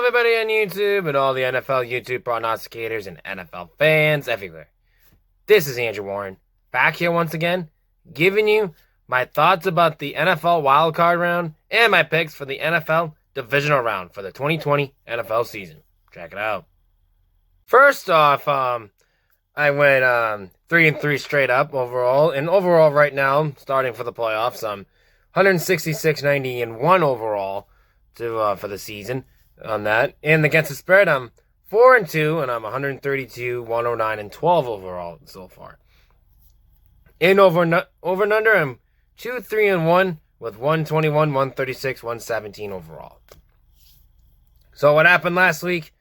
everybody on YouTube and all the NFL YouTube prognosticators and NFL fans everywhere. This is Andrew Warren, back here once again, giving you my thoughts about the NFL wildcard round and my picks for the NFL divisional round for the 2020 NFL season. Check it out. First off, I went 3-3 straight up overall, and overall right now, starting for the playoffs, I'm 166-90-1 overall for the season on that. And against the spread, I'm 4-2, and I'm 132-109-12 overall so far. In over and under, I'm 2-3-1 with 121, 136, 117 overall. So what happened last week?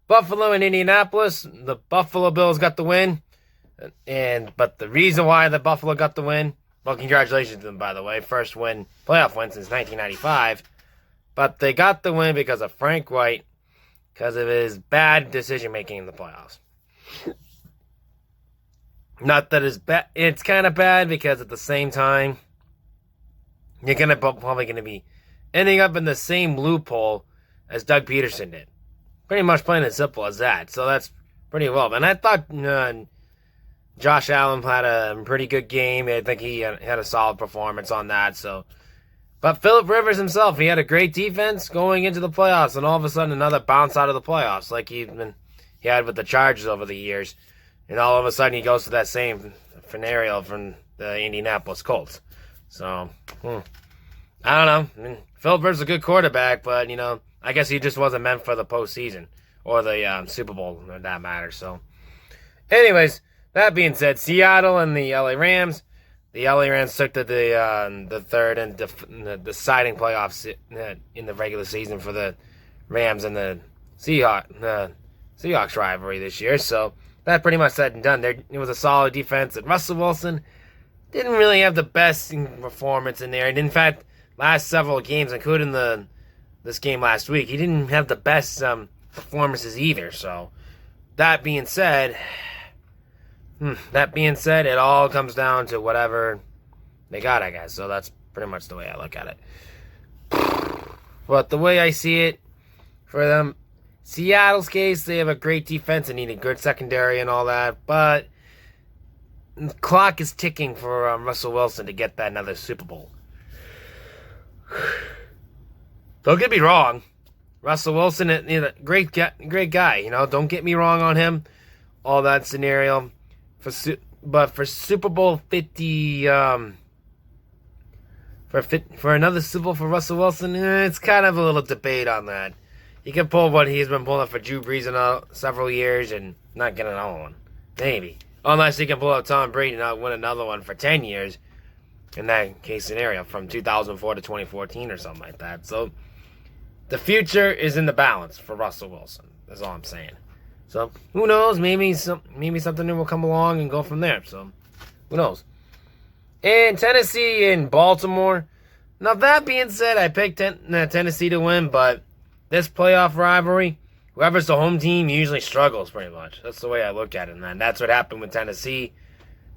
Buffalo and Indianapolis. The Buffalo Bills got the win, but the reason why the Buffalo got the win, well, congratulations to them, by the way, first playoff win since 1995. But they got the win because of Frank White, because of his bad decision-making in the playoffs. Not that it's kind of bad, because at the same time, you're probably going to be ending up in the same loophole as Doug Peterson did. Pretty much plain and simple as that. So that's pretty well. And I thought Josh Allen had a pretty good game. I think he had a solid performance on that. But Phillip Rivers himself, he had a great defense going into the playoffs, and all of a sudden another bounce out of the playoffs like he had with the Chargers over the years. And all of a sudden he goes to that same scenario from the Indianapolis Colts. So, I don't know. I mean, Phillip Rivers is a good quarterback, but, I guess he just wasn't meant for the postseason or the Super Bowl, for that matter. So, anyways, that being said, Seattle and the LA Rams. The LA Rams took the third and the deciding playoffs in the regular season for the Rams and the Seahawks rivalry this year. So that pretty much said and done. It was a solid defense, and Russell Wilson didn't really have the best performance in there. And in fact, last several games, including this game last week, he didn't have the best performances either. So that being said, it all comes down to whatever they got, I guess. So that's pretty much the way I look at it. But the way I see it, for them, Seattle's case, they have a great defense and need a good secondary and all that. But the clock is ticking for Russell Wilson to get that another Super Bowl. Don't get me wrong. Russell Wilson, great guy. Don't get me wrong on him. All that scenario. But for Super Bowl 50, for another Super Bowl for Russell Wilson, it's kind of a little debate on that. He can pull what he's been pulling for Drew Brees in several years and not get another one. Maybe. Unless he can pull out Tom Brady and not win another one for 10 years. In that case scenario, from 2004 to 2014 or something like that. So, the future is in the balance for Russell Wilson. That's all I'm saying. So, who knows? Maybe something new will come along and go from there. So, who knows? And Tennessee and Baltimore. Now, that being said, I picked Tennessee to win, but this playoff rivalry, whoever's the home team usually struggles pretty much. That's the way I look at it, man. That's what happened with Tennessee.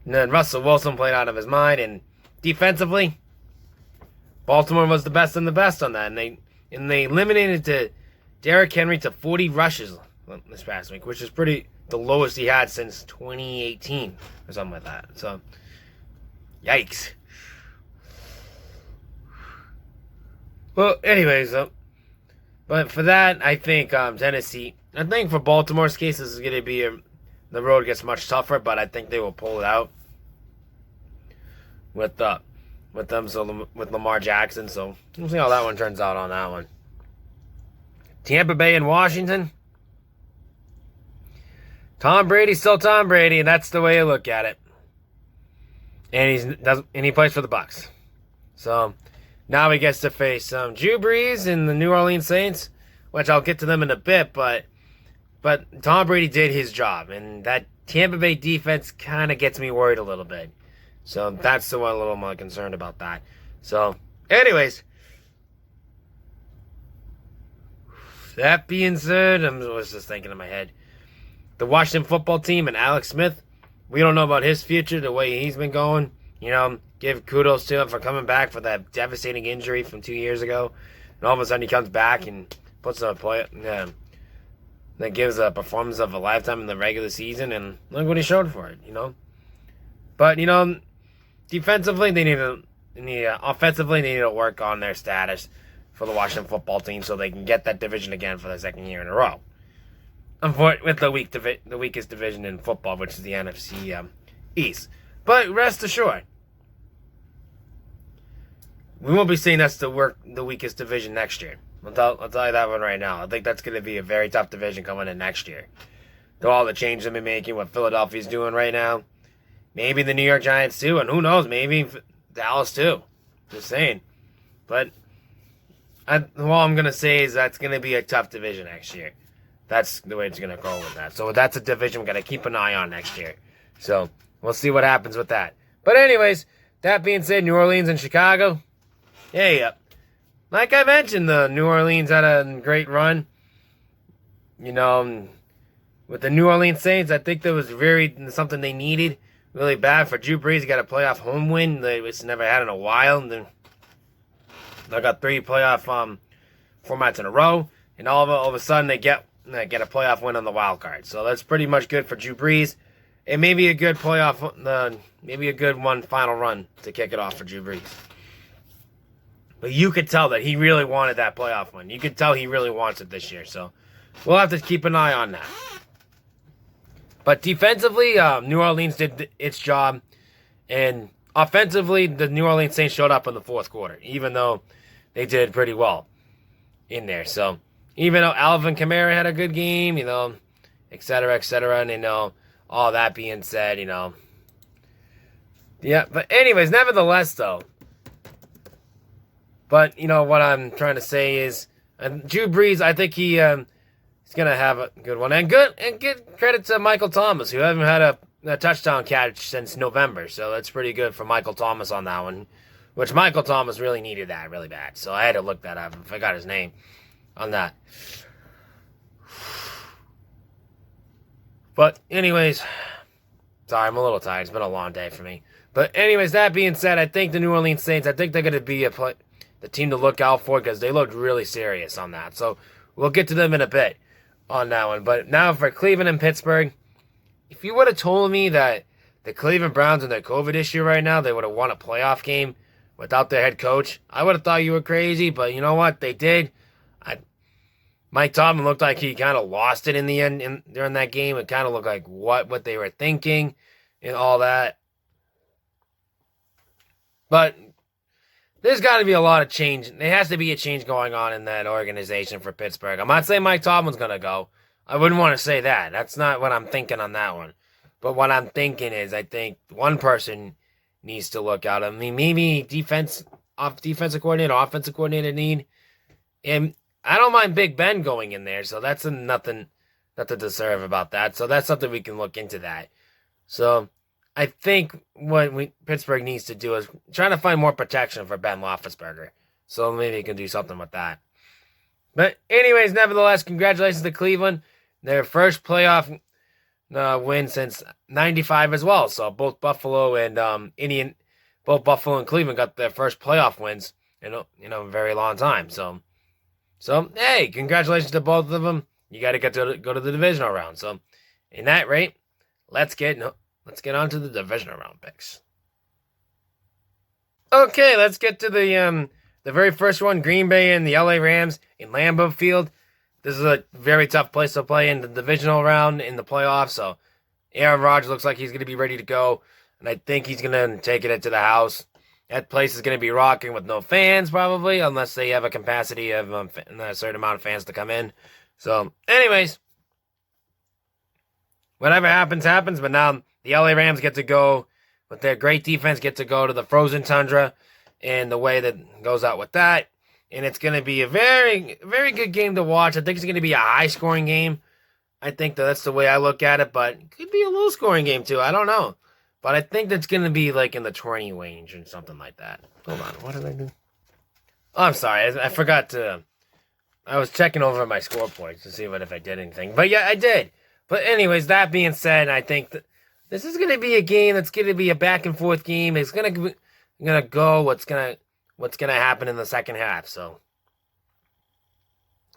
And then Russell Wilson played out of his mind, and defensively, Baltimore was the best and the best on that, and they eliminated Derrick Henry to 40 rushes this past week, which is the lowest he had since 2018 or something like that. So, yikes. Well, anyways, but for that, I think Tennessee. I think for Baltimore's case, this is going to be the road gets much tougher, but I think they will pull it out with Lamar Jackson. So we'll see how that one turns out on that one. Tampa Bay and Washington. Tom Brady's still Tom Brady, and that's the way I look at it. And he plays for the Bucs. So now he gets to face Drew Brees and the New Orleans Saints, which I'll get to them in a bit. But Tom Brady did his job, and that Tampa Bay defense kind of gets me worried a little bit. So that's the one a little more concerned about that. So, anyways, that being said, I was just thinking in my head. The Washington football team and Alex Smith, we don't know about his future, the way he's been going. Give kudos to him for coming back for that devastating injury from 2 years ago. And all of a sudden he comes back and puts a play, that gives a performance of a lifetime in the regular season, and look what he showed for it, But defensively offensively they need to work on their status for the Washington football team so they can get that division again for the second year in a row. With the weakest division in football, which is the NFC East. But rest assured, we won't be seeing that's the weakest division next year. I'll tell you that one right now. I think that's going to be a very tough division coming in next year. With all the changes they've been making, what Philadelphia's doing right now. Maybe the New York Giants too, and who knows, maybe Dallas too. Just saying. But all I'm going to say is that's going to be a tough division next year. That's the way it's going to go with that. So that's a division we're going to keep an eye on next year. So we'll see what happens with that. But anyways, that being said, New Orleans and Chicago. Hey, like I mentioned, the New Orleans had a great run. With the New Orleans Saints, I think that was something they needed really bad for Drew Brees. He got a playoff home win they never had in a while. And then they got 3 playoff formats in a row, and all of a sudden they get a playoff win on the wild card. So that's pretty much good for Drew Brees. It may be a good maybe a good one final run to kick it off for Drew Brees. But you could tell that he really wanted that playoff win. You could tell he really wants it this year. So we'll have to keep an eye on that. But defensively, New Orleans did its job. And offensively, the New Orleans Saints showed up in the fourth quarter, even though they did pretty well in there. So even though Alvin Kamara had a good game, et cetera, and all that being said, Yeah, but anyways, nevertheless, though. But, what I'm trying to say is, Drew Brees, I think he's going to have a good one. And give credit to Michael Thomas, who hasn't had a touchdown catch since November. So that's pretty good for Michael Thomas on that one. Which Michael Thomas really needed that really bad. So I had to look that up. I forgot his name on that. But anyways, sorry, I'm a little tired. It's been a long day for me. But anyways, that being said, I think the New Orleans Saints, I think they're going to be the team to look out for because they looked really serious on that. So we'll get to them in a bit on that one. But now for Cleveland and Pittsburgh, if you would have told me that the Cleveland Browns in their COVID issue right now, they would have won a playoff game without their head coach, I would have thought you were crazy. But you know what? They did. Mike Tomlin looked like he kind of lost it in the end during that game. It kind of looked like what they were thinking and all that. But there's got to be a lot of change. There has to be a change going on in that organization for Pittsburgh. I'm not saying Mike Tomlin's going to go. I wouldn't want to say that. That's not what I'm thinking on that one. But what I'm thinking is I think one person needs to look out. I mean, maybe defensive coordinator, offensive coordinator need. And I don't mind Big Ben going in there. So that's nothing to deserve about that. So that's something we can look into that. So I think what Pittsburgh needs to do is try to find more protection for Ben Roethlisberger. So maybe you can do something with that. But anyways, nevertheless, congratulations to Cleveland. Their first playoff win since '95 as well. So both Buffalo and Buffalo and Cleveland got their first playoff wins in a very long time. So hey, congratulations to both of them. You got to go to the divisional round. So in that rate, let's get on to the divisional round picks. Okay, let's get to the very first one, Green Bay and the LA Rams in Lambeau Field. This is a very tough place to play in the divisional round in the playoffs. So Aaron Rodgers looks like he's going to be ready to go, and I think he's going to take it into the house. That place is going to be rocking with no fans probably, unless they have a capacity of a certain amount of fans to come in. So anyways, whatever happens, happens. But now the LA Rams get to go, with their great defense, get to go to the frozen tundra, and the way that goes out with that. And it's going to be a very, very good game to watch. I think it's going to be a high-scoring game. I think that's the way I look at it, but it could be a low-scoring game too. I don't know. But I think that's going to be like in the 20 range or something like that. Hold on, what did I do? Oh, I'm sorry, I forgot to... I was checking over my score points to see if I did anything. But yeah, I did. But anyways, that being said, I think that this is going to be a game that's going to be a back-and-forth game. It's going to go what's going to happen in the second half. So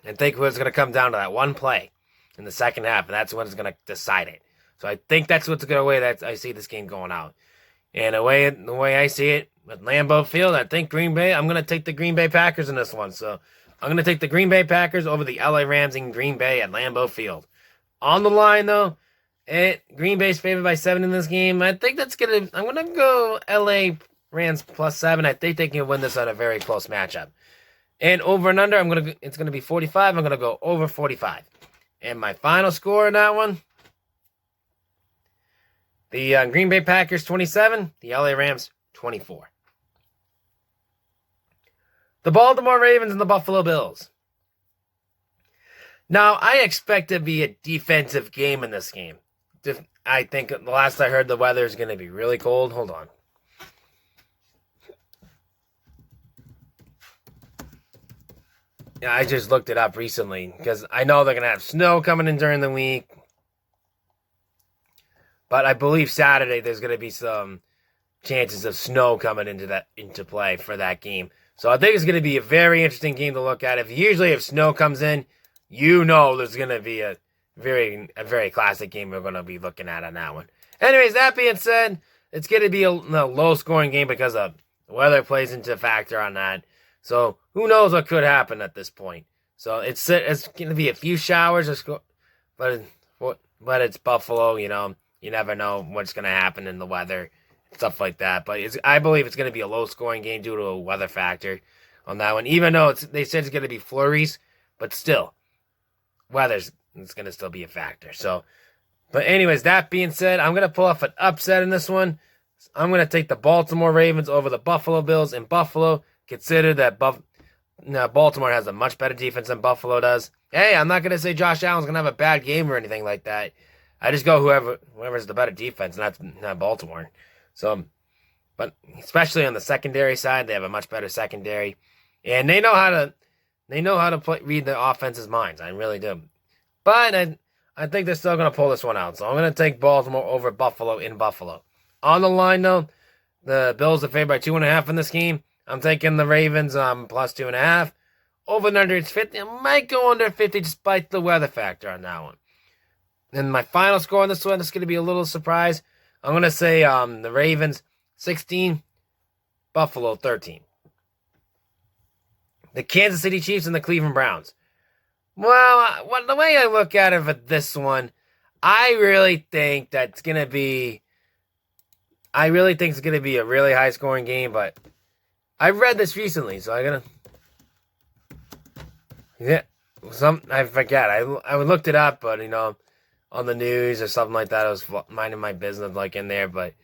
I think it's going to come down to that one play in the second half, and that's what is going to decide it. So I think that's what's the way that I see this game going out. And the way I see it with Lambeau Field, I think Green Bay. I'm going to take the Green Bay Packers in this one. So I'm going to take the Green Bay Packers over the LA Rams in Green Bay at Lambeau Field. On the line though, Green Bay's favored by 7 in this game. I think I'm going to go LA Rams +7. I think they can win this on a very close matchup. And over and under, it's going to be 45. I'm going to go over 45. And my final score in that one, the Green Bay Packers 27, the LA Rams 24. The Baltimore Ravens and the Buffalo Bills. Now, I expect it to be a defensive game in this game. I think the last I heard, the weather is going to be really cold. Hold on. Yeah, I just looked it up recently because I know they're going to have snow coming in during the week. But I believe Saturday there's going to be some chances of snow coming into play for that game. So I think it's going to be a very interesting game to look at. If snow comes in, there's going to be a very classic game we're going to be looking at on that one. Anyways, that being said, it's going to be a low-scoring game because the weather plays into a factor on that. So who knows what could happen at this point. So it's going to be a few showers, but it's Buffalo, You never know what's going to happen in the weather, stuff like that. But I believe it's going to be a low-scoring game due to a weather factor on that one. Even though they said it's going to be flurries, but still, it's going to still be a factor. So, but anyways, that being said, I'm going to pull off an upset in this one. I'm going to take the Baltimore Ravens over the Buffalo Bills in Buffalo. Consider that Baltimore has a much better defense than Buffalo does. Hey, I'm not going to say Josh Allen's going to have a bad game or anything like that. I just go whoever's the better defense, not Baltimore. So, but especially on the secondary side, they have a much better secondary, and they know how to read the offense's minds. I really do. But I think they're still going to pull this one out. So I'm going to take Baltimore over Buffalo in Buffalo. On the line though, the Bills are favored by 2.5 in this game. I'm taking the Ravens +2.5. Over and under it's 50. I might go under 50 despite the weather factor on that one. And my final score on this one is going to be a little surprise. I'm going to say the Ravens 16, Buffalo 13. The Kansas City Chiefs and the Cleveland Browns. Well, the way I look at it for this one, I really think it's going to be a really high scoring game, but I read this recently, so I'm going to... Yeah, I forget. I looked it up, but, on the news or something like that, I was minding my business, in there, but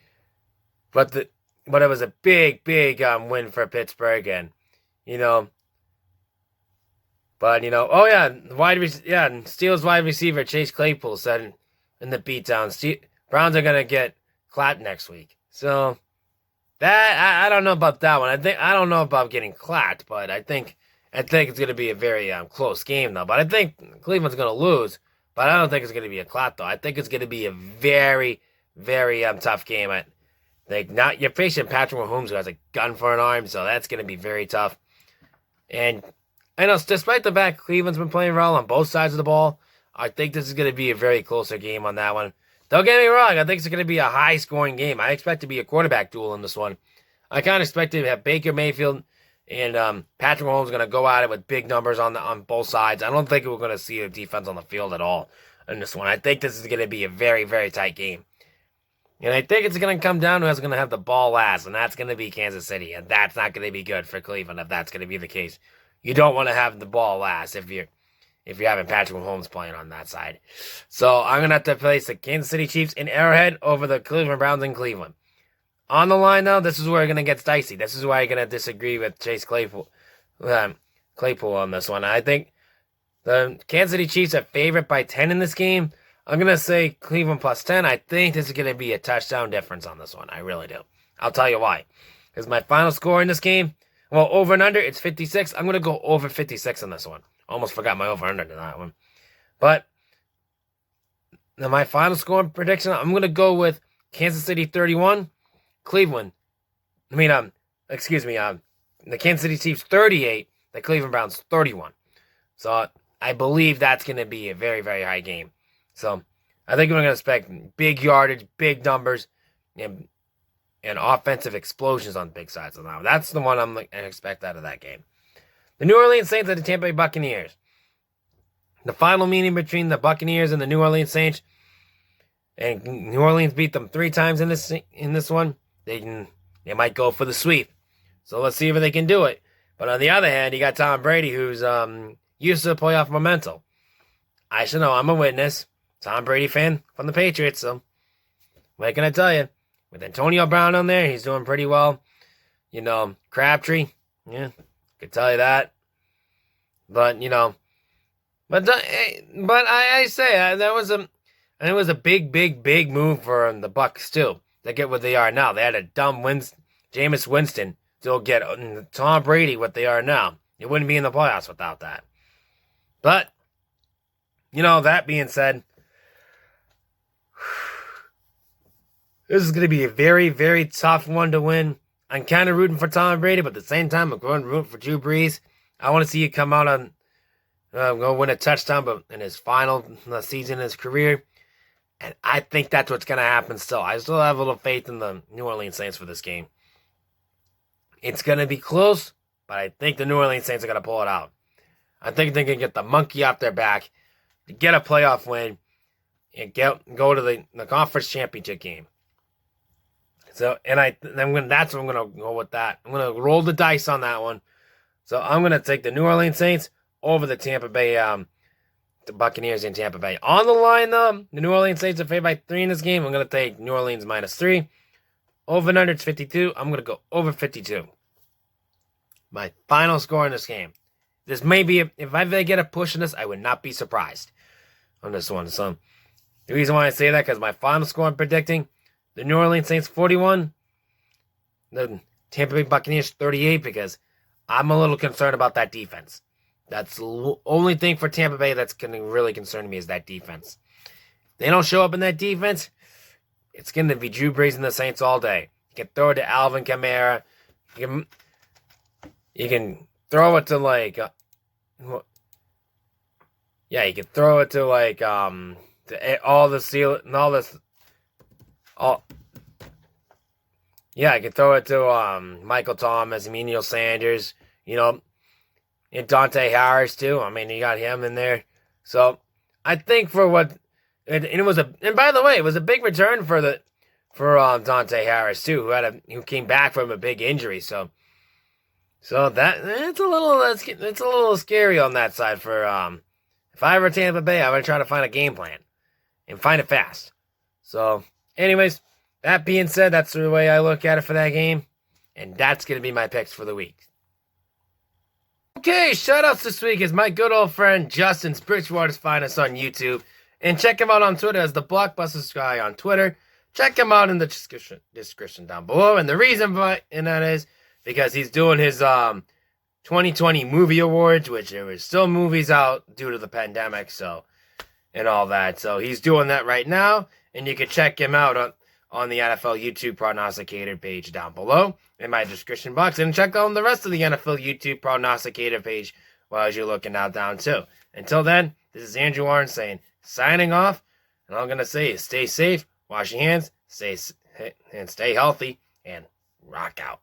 it was a big win for Pittsburgh, and Steelers wide receiver Chase Claypool said in the beatdown, Browns are gonna get clapped next week. So that I don't know about that one. I don't know about getting clapped, but I think it's gonna be a very close game though. But I think Cleveland's gonna lose. But I don't think it's going to be a clap, though. I think it's going to be a very, very tough game. You're facing Patrick Mahomes, who has a gun for an arm, so that's going to be very tough. And I know, despite the fact Cleveland's been playing well on both sides of the ball, I think this is going to be a very closer game on that one. Don't get me wrong. I think it's going to be a high-scoring game. I expect to be a quarterback duel in this one. I kind of expect to have Baker Mayfield and Patrick Mahomes going to go at it with big numbers on both sides. I don't think we're going to see a defense on the field at all in this one. I think this is going to be a very, very tight game. And I think it's going to come down to who's going to have the ball last, and that's going to be Kansas City. And that's not going to be good for Cleveland if that's going to be the case. You don't want to have the ball last if you're having Patrick Mahomes playing on that side. So I'm going to have to place the Kansas City Chiefs in Arrowhead over the Cleveland Browns in Cleveland. On the line, though, this is where it's going to get dicey. This is where I'm going to disagree with Chase Claypool on this one. I think the Kansas City Chiefs are favored by 10 in this game. I'm going to say Cleveland +10. I think this is going to be a touchdown difference on this one. I really do. I'll tell you why. Because my final score in this game, over and under, it's 56. I'm going to go over 56 on this one. Almost forgot my over and under to that one. But now my final score prediction, I'm going to go with Kansas City 31. The Kansas City Chiefs 38, the Cleveland Browns 31. So I believe that's going to be a very, very high game. So I think we're going to expect big yardage, big numbers, and offensive explosions on big sides of the line. That's the one I'm going to expect out of that game. The New Orleans Saints and the Tampa Bay Buccaneers. The final meeting between the Buccaneers and the New Orleans Saints, and New Orleans beat them 3 times in this one. They might go for the sweep. So let's see if they can do it. But on the other hand, you got Tom Brady, who's used to playoff momentum. I should know. I'm a witness. Tom Brady fan from the Patriots. So what can I tell you? With Antonio Brown on there, he's doing pretty well. Crabtree, yeah, could tell you that. But I say that was it was a big, big, big move for the Bucs too to get what they are now. They had a dumb Jameis Winston to get Tom Brady what they are now. It wouldn't be in the playoffs without that. But that being said, this is going to be a very, very tough one to win. I'm kind of rooting for Tom Brady, but at the same time, I'm going to root for Drew Brees. I want to see you come out on go win a touchdown, but in his final season in his career. And I think that's what's going to happen still. I still have a little faith in the New Orleans Saints for this game. It's going to be close, but I think the New Orleans Saints are going to pull it out. I think they can get the monkey off their back, get a playoff win, and go to the conference championship game. So, that's what I'm going to go with that. I'm going to roll the dice on that one. So I'm going to take the New Orleans Saints over the Tampa Bay, the Buccaneers in Tampa Bay. On the line, though, the New Orleans Saints are favored by 3 in this game. I'm going to take New Orleans -3. Over and under, it's 52. I'm going to go over 52. My final score in this game. This may be, if I get a push in this, I would not be surprised on this one. So the reason why I say that, because my final score I'm predicting, the New Orleans Saints 41, the Tampa Bay Buccaneers 38, because I'm a little concerned about that defense. That's the only thing for Tampa Bay that's going to really concern me is that defense. If they don't show up in that defense, it's going to be Drew Brees and the Saints all day. You can throw it to Alvin Kamara. You can throw it to you can throw it to all the seal and all this. I could throw it to Michael Thomas, Emmanuel Sanders, and Dante Harris too. I mean, you got him in there. So I think for what and by the way, it was a big return for Dante Harris too, who came back from a big injury. So that it's a little scary on that side for if I were Tampa Bay, I would try to find a game plan and find it fast. So anyways, that being said, that's the way I look at it for that game. And that's going to be my picks for the week. Okay, shoutouts this week is my good old friend Justin, Bridgewater's Finest on YouTube. And check him out on Twitter as the Blockbuster Guy on Twitter. Check him out in the description down below. And the reason that is because he's doing his 2020 movie awards, which there was still movies out due to the pandemic, and all that. So he's doing that right now. And you can check him out on the NFL YouTube Prognosticator page down below in my description box. And check out the rest of the NFL YouTube Prognosticator page while you're looking out down too. Until then, this is Andrew Warren signing off. And all I'm going to say is stay safe, wash your hands, stay healthy, and rock out.